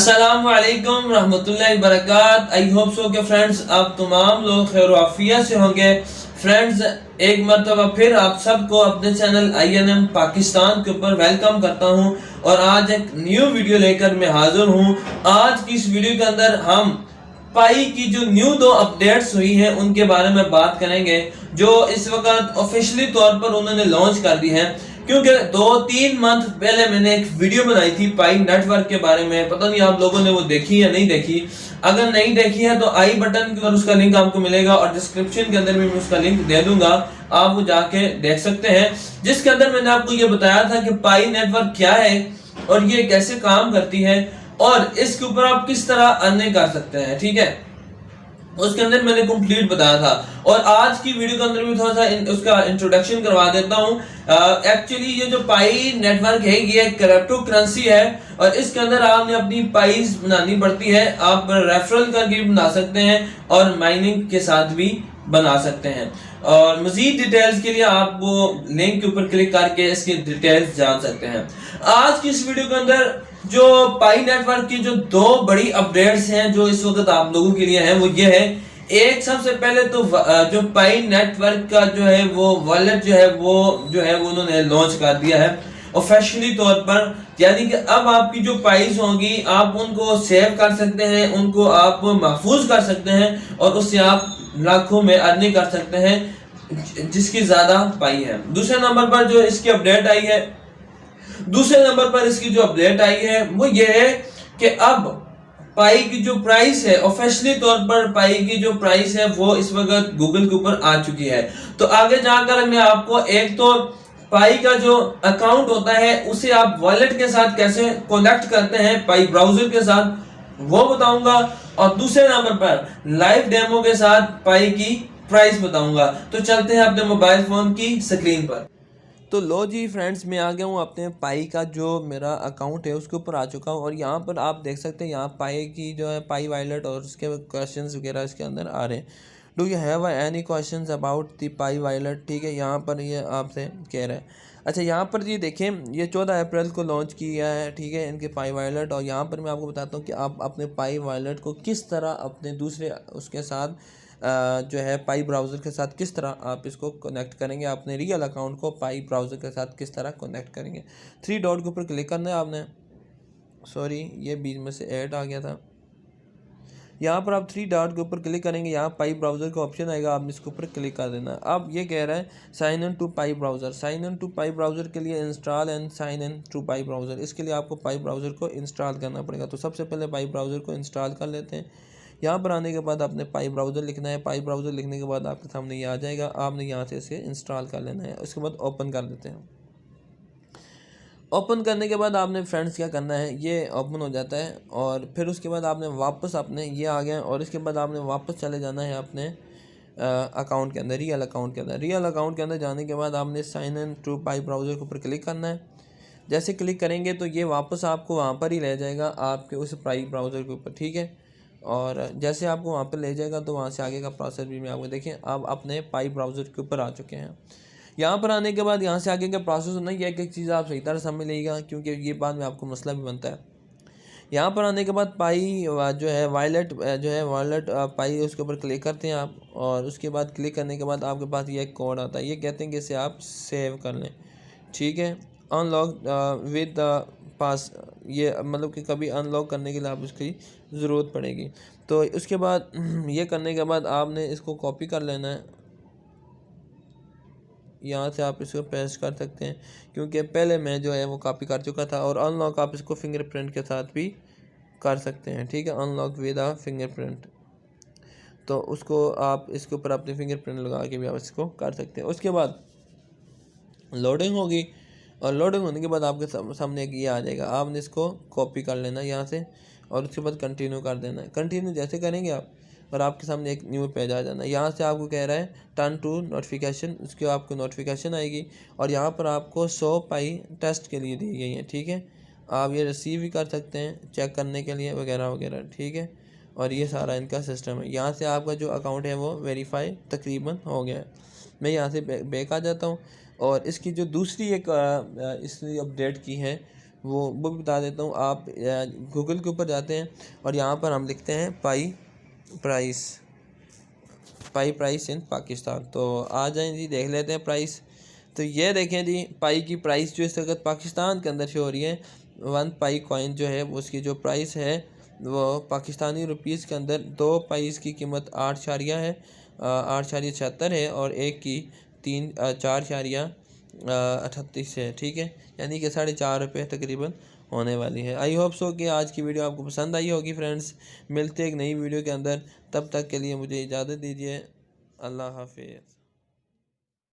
अस्सलामुअलैकुम रहमतुल्लाहि बरकात। I hope so के फ्रेंड्स आप तमाम लोग खैर आफियत से होंगे। फ्रेंड्स एक मरतबा फिर आप सबको अपने चैनल INM पाकिस्तान के ऊपर वेलकम करता हूं और आज एक न्यू वीडियो लेकर मैं हाजिर हूं। आज की इस वीडियो के अंदर हम पाई की जो न्यू 2 अपडेट्स हुई हैं उनके बारे में बात करेंगे, जो इस वक्त ऑफिशियली तौर पर उन्होंने लॉन्च कर दी है। क्योंकि 2-3 मंथ पहले मैंने एक वीडियो बनाई थी पाई नेटवर्क के बारे में, पता नहीं आप लोगों ने वो देखी या नहीं देखी। अगर नहीं देखी है तो आई बटन पर उसका लिंक आपको मिलेगा और डिस्क्रिप्शन के अंदर भी मैं उसका लिंक दे दूंगा, आप वो जाके देख सकते हैं। जिसके अंदर मैंने आपको ये बताया था कि पाई नेटवर्क क्या है और ये कैसे काम करती है और इसके ऊपर आप किस तरह अर्निंग कर सकते हैं, ठीक है। उसके अंदर मैंने कंप्लीट बताया था और आज की वीडियो के अंदर भी थोड़ा सा उसका इंट्रोडक्शन करवा देता हूँ। एक्चुअली ये जो पाई नेटवर्क है ये क्रिप्टो करेंसी है और इसके अंदर आपने अपनी पाइस बनानी पड़ती है। आप रेफरल करके बना सकते हैं और माइनिंग के साथ भी बना सकते हैं। और मजीद डिटेल्स के लिए आप वो लिंक के ऊपर क्लिक करके इसकी डिटेल्स जान सकते हैं। आज की इस वीडियो के अंदर जो पाई नेटवर्क की जो 2 बड़ी अपडेट्स हैं जो इस वक्त आप लोगों के लिए हैं वो ये है। एक सबसे पहले तो जो पाई नेटवर्क का जो है वो वॉलेट जो है वो उन्होंने लॉन्च कर दिया है ऑफिशियली तौर पर। यानी कि अब आपकी जो पाइस होंगी आप उनको सेव कर सकते हैं, उनको आप महफूज कर सकते हैं और उससे आप लाखों में अर्निंग कर सकते हैं जिसकी ज्यादा पाई है। दूसरे नंबर पर जो इसकी अपडेट आई है वो ये है कि अब पाई की जो प्राइस है ऑफिशियली तौर पर पाई की जो प्राइस है वो इस वक्त गूगल के ऊपर आ चुकी है। तो आगे जाकर मैं आपको एक तो पाई का जो अकाउंट होता है उसे आप वॉलेट के साथ कैसे कनेक्ट करते हैं पाई ब्राउजर के साथ वो बताऊंगा और दूसरे नंबर पर लाइव डेमो के साथ पाई की प्राइस बताऊंगा। तो चलते हैं अपने मोबाइल फोन की स्क्रीन पर। तो लो जी फ्रेंड्स, मैं आ गया हूँ अपने पाई का जो मेरा अकाउंट है उसके ऊपर आ चुका हूँ और यहाँ पर आप देख सकते हैं यहाँ पाई की जो है पाई वॉलेट और उसके क्वेश्चंस वगैरह इसके अंदर आ रहे हैं। Do you have any questions about the pi wallet, ठीक है, यहाँ पर ये आपसे कह रहा है। अच्छा यहाँ पर ये देखें ये 14 अप्रैल को लॉन्च किया है, ठीक है, इनके पाई वॉलेट। और यहाँ पर मैं आपको बताता हूँ कि आप अपने पाई वॉलेट को किस तरह अपने दूसरे उसके साथ जो है पाई ब्राउज़र के साथ किस तरह आप इसको कनेक्ट करेंगे, अपने रियल अकाउंट को पाई ब्राउज़र के साथ किस तरह कनेक्ट करेंगे। 3 डॉट के ऊपर क्लिक करना है आपने। सॉरी ये बीच में से ऐड आ गया था। यहाँ पर आप 3 डॉट के ऊपर क्लिक करेंगे, यहाँ पाई ब्राउज़र का ऑप्शन आएगा, आपने इसके ऊपर क्लिक कर देना है। अब ये कह रहा है sign in to Pi browser. Sign in to Pi browser के लिए install and sign in to Pi browser, इसके लिए आपको पाई ब्राउज़र को इंस्टॉल करना पड़ेगा। तो सबसे पहले पाई ब्राउज़र को इंस्टॉल कर लेते हैं। यहाँ पर आने के बाद आपने पाई ब्राउज़र लिखना है। पाई ब्राउज़र लिखने के बाद आपके सामने ये आ जाएगा, आपने यहाँ से इसे इंस्टॉल कर लेना है। उसके बाद ओपन कर देते हैं। ओपन करने के बाद आपने फ्रेंड्स क्या करना है, ये ओपन हो जाता है और फिर उसके बाद आपने वापस अपने ये आ गया और इसके बाद आपने वापस चले जाना है अपने अकाउंट के अंदर, रियल अकाउंट के अंदर। रियल अकाउंट के अंदर जाने के बाद आपने sign in to Pi browser के ऊपर क्लिक करना है। जैसे क्लिक करेंगे तो ये वापस आपको वहाँ पर ही ले जाएगा आपके उस पाई ब्राउज़र के ऊपर, ठीक है। और जैसे आपको वहाँ पर ले जाएगा तो वहाँ से आगे का प्रोसेस भी मैं आपको देखें। आप अपने पाई ब्राउज़र के ऊपर आ चुके हैं। यहाँ पर आने के बाद यहाँ से आगे का प्रोसेस होना है, एक चीज़ आप सही तरह समझ लीजिएगा क्योंकि ये बाद में आपको मसला भी बनता है। यहाँ पर आने के बाद पाई जो है वॉलेट पाई उसके ऊपर क्लिक करते हैं आप और उसके बाद क्लिक करने के बाद आपके पास ये एक कोड आता है। ये कहते हैं कि इसे आप सेव कर लें, ठीक है। अनलॉक विद पास, ये मतलब कि कभी अनलॉक करने के लिए आप उसकी ज़रूरत पड़ेगी। तो उसके बाद ये करने के बाद आपने इसको कॉपी कर लेना है। यहाँ से आप इसको पेस्ट कर सकते हैं क्योंकि पहले मैं जो है वो कॉपी कर चुका था। और अनलॉक आप इसको फिंगरप्रिंट के साथ भी कर सकते हैं, ठीक है, अनलॉक विद आ फिंगरप्रिंट। तो उसको आप इसके ऊपर अपने फिंगरप्रिंट लगा के भी आप इसको कर सकते हैं। उसके बाद लोडिंग होगी और लोडिंग होने के बाद आपके सामने एक ये आ जाएगा, आपने इसको कॉपी कर लेना यहाँ से और उसके बाद कंटिन्यू कर देना है। कंटिन्यू जैसे करेंगे आप और आपके सामने एक न्यू पेज आ जाना है। यहाँ से आपको कह रहा है टर्न टू नोटिफिकेशन, उसके आपको नोटिफिकेशन आएगी और यहाँ पर आपको 100 पाई टेस्ट के लिए दी गई है, ठीक है। आप ये रिसीव भी कर सकते हैं चेक करने के लिए वगैरह वगैरह, ठीक है। और ये सारा इनका सिस्टम है। यहाँ से आपका जो अकाउंट है वो वेरीफाई तकरीबन हो गया है। मैं यहाँ से बैक आ जाता हूँ और इसकी जो दूसरी एक इसलिए अपडेट की है वो भी बता देता हूँ। आप गूगल के ऊपर जाते हैं और यहाँ पर हम लिखते हैं पाई प्राइस इन पाकिस्तान, तो आ जाएँ जी, देख लेते हैं प्राइस। तो ये देखें जी, पाई की प्राइस जो इस वक्त पाकिस्तान के अंदर शो हो रही है, 1 पाई कॉइन जो है उसकी जो प्राइस है वो पाकिस्तानी रुपीज़ के अंदर 2 पाइस की कीमत 8.76 है और एक की 4.38 है। ठीक है, यानी कि 4.5 रुपये तकरीबन होने वाली है। आई होप सो कि आज की वीडियो आपको पसंद आई होगी फ्रेंड्स। मिलते एक नई वीडियो के अंदर, तब तक के लिए मुझे इजाज़त दीजिए। अल्लाह हाफिज़।